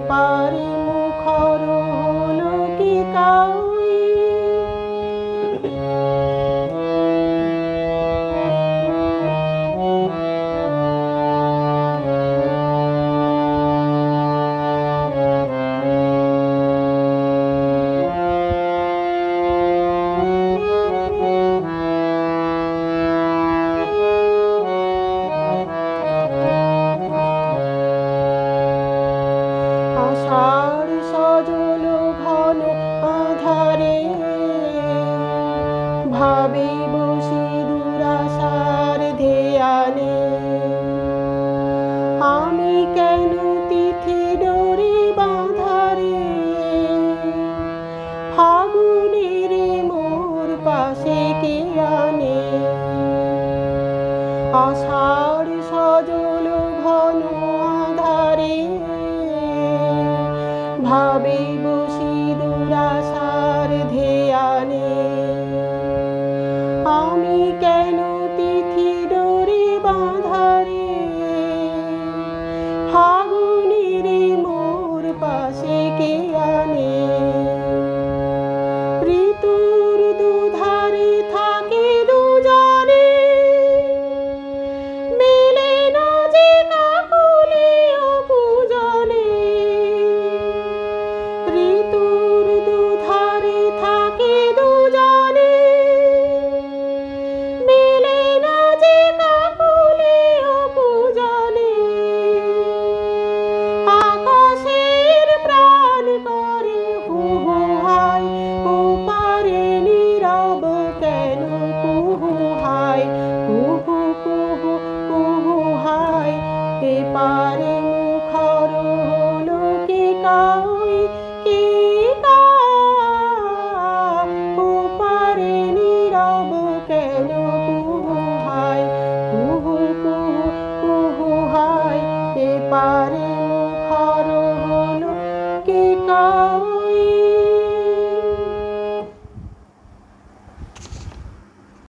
পারে মুখর হলো কি কাউই। আষাঢ় সজল ঘন আধারে ভাবে বসি দুরাশার ধ্যানে। আমি কেন তিথি ডোরে বাঁধারে ফাগুনের মোর পাশে কে আনে। আষাঢ় সজল ঘন আধারে ভাবে বসি দুরাশার ধ্যানে। আমি কেন তিথি ডোরে বাঁধারে ফাগুনের মোর পাশে কে আনে। ঋতুর দুধারে থাকে দুজনে মেলে না যে কাকলি ও পূজনে। ঋতুর দুধারে থাকে দুজনে মেলে না যে কাকলি ও পূজনে। আকাশের প্রাণ করে হু হু হায়, ও পারে নীরব কেন কুহু হায়, কুহু কুহু কুহু হায়। এ পারে মুখর হলো কি কাউই, কি কা। ও পারে নীরব কেন কুহু হায়, কুহু কুহু কুহু হায়। এ পারে মুখর হলো কি কাউই।